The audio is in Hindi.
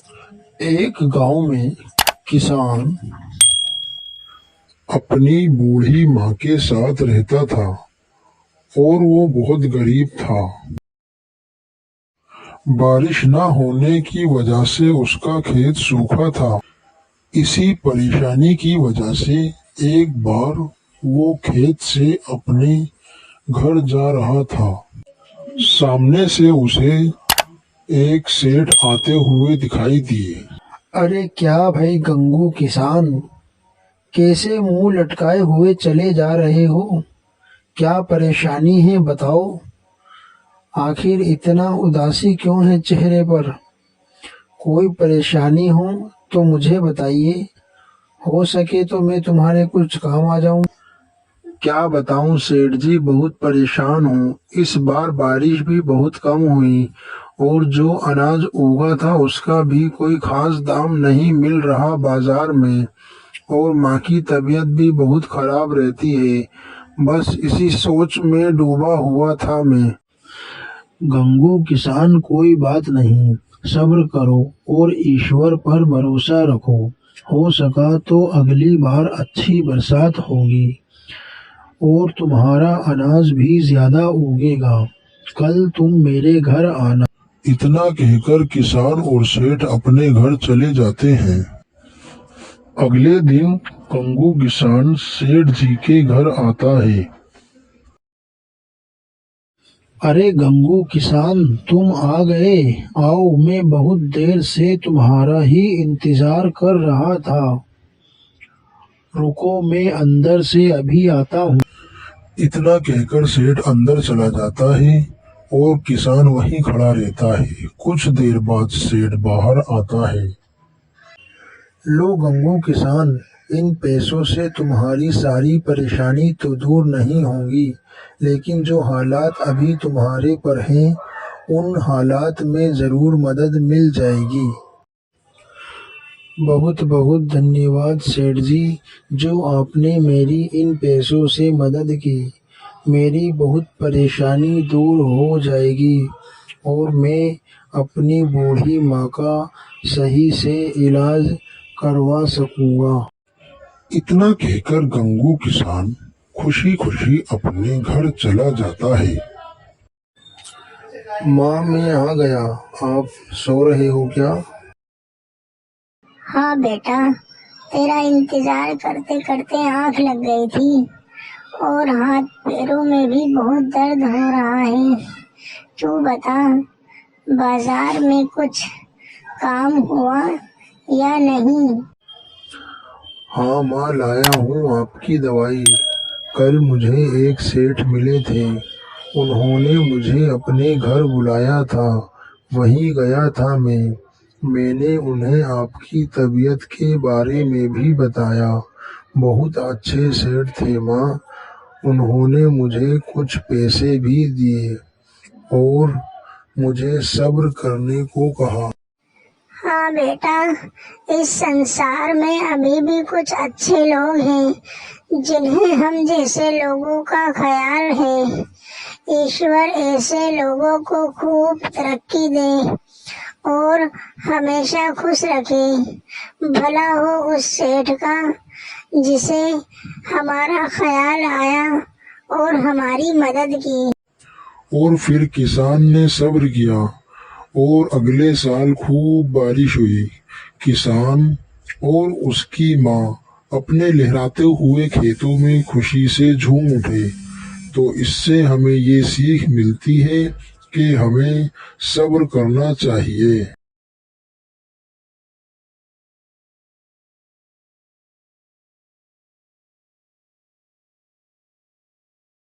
एक गांव में किसान अपनी बूढ़ी माँ के साथ रहता था और वो बहुत गरीब था। बारिश न होने की वजह से उसका खेत सूखा था। इसी परेशानी की वजह से एक बार वो खेत से अपने घर जा रहा था। सामने से उसे एक सेठ आते हुए दिखाई दिए। अरे क्या भाई गंगू किसान, कैसे मुंह लटकाए हुए चले जा रहे हो? क्या परेशानी है बताओ? आखिर इतना उदासी क्यों है चेहरे पर? कोई परेशानी हो तो मुझे बताइए, हो सके तो मैं तुम्हारे कुछ काम आ जाऊं। क्या बताऊं सेठ जी, बहुत परेशान हूँ। इस बार बारिश भी बहुत कम हुई और जो अनाज उगा था उसका भी कोई खास दाम नहीं मिल रहा बाजार में, और माँ की तबीयत भी बहुत खराब रहती है। बस इसी सोच में डूबा हुआ था मैं। गंगू किसान, कोई बात नहीं, सब्र करो और ईश्वर पर भरोसा रखो। हो सका तो अगली बार अच्छी बरसात होगी और तुम्हारा अनाज भी ज्यादा उगेगा। कल तुम मेरे घर आना। इतना कहकर किसान और सेठ अपने घर चले जाते हैं। अगले दिन कंगू किसान सेठ जी के घर आता है। अरे गंगू किसान, तुम आ गए। आओ, मैं बहुत देर से तुम्हारा ही इंतजार कर रहा था। रुको, मैं अंदर से अभी आता हूँ। इतना कहकर सेठ अंदर चला जाता है और किसान वहीं खड़ा रहता है। कुछ देर बाद सेठ बाहर आता है। लो गंगू किसान, इन पैसों से तुम्हारी सारी परेशानी तो दूर नहीं होगी, लेकिन जो हालात अभी तुम्हारे पर हैं उन हालात में ज़रूर मदद मिल जाएगी। बहुत बहुत धन्यवाद सेठ जी, जो आपने मेरी इन पैसों से मदद की। मेरी बहुत परेशानी दूर हो जाएगी और मैं अपनी बूढ़ी माँ का सही से इलाज करवा सकूँगा। इतना कहकर गंगू किसान खुशी खुशी अपने घर चला जाता है। माँ, मैं आ गया। आप सो रहे हो क्या? हाँ बेटा, तेरा इंतजार करते करते आँख लग गई थी और हाथ पैरों में भी बहुत दर्द हो रहा है। तू बता, बाजार में कुछ काम हुआ या नहीं? हाँ माँ, लाया हूँ आपकी दवाई। कल मुझे एक सेठ मिले थे, उन्होंने मुझे अपने घर बुलाया था, वहीं गया था मैं। मैंने उन्हें आपकी तबीयत के बारे में भी बताया। बहुत अच्छे सेठ थे माँ। उन्होंने मुझे कुछ पैसे भी दिए और मुझे सब्र करने को कहा। हाँ बेटा, इस संसार में अभी भी कुछ अच्छे लोग हैं जिन्हें हम जैसे लोगों का ख्याल है। ईश्वर ऐसे लोगों को खूब तरक्की दे और हमेशा खुश रखे। भला हो उस सेठ का जिसे हमारा ख्याल आया और हमारी मदद की। और फिर किसान ने सब्र किया और अगले साल खूब बारिश हुई। किसान और उसकी माँ अपने लहराते हुए खेतों में खुशी से झूम उठे। तो इससे हमें ये सीख मिलती है कि हमें सब्र करना चाहिए।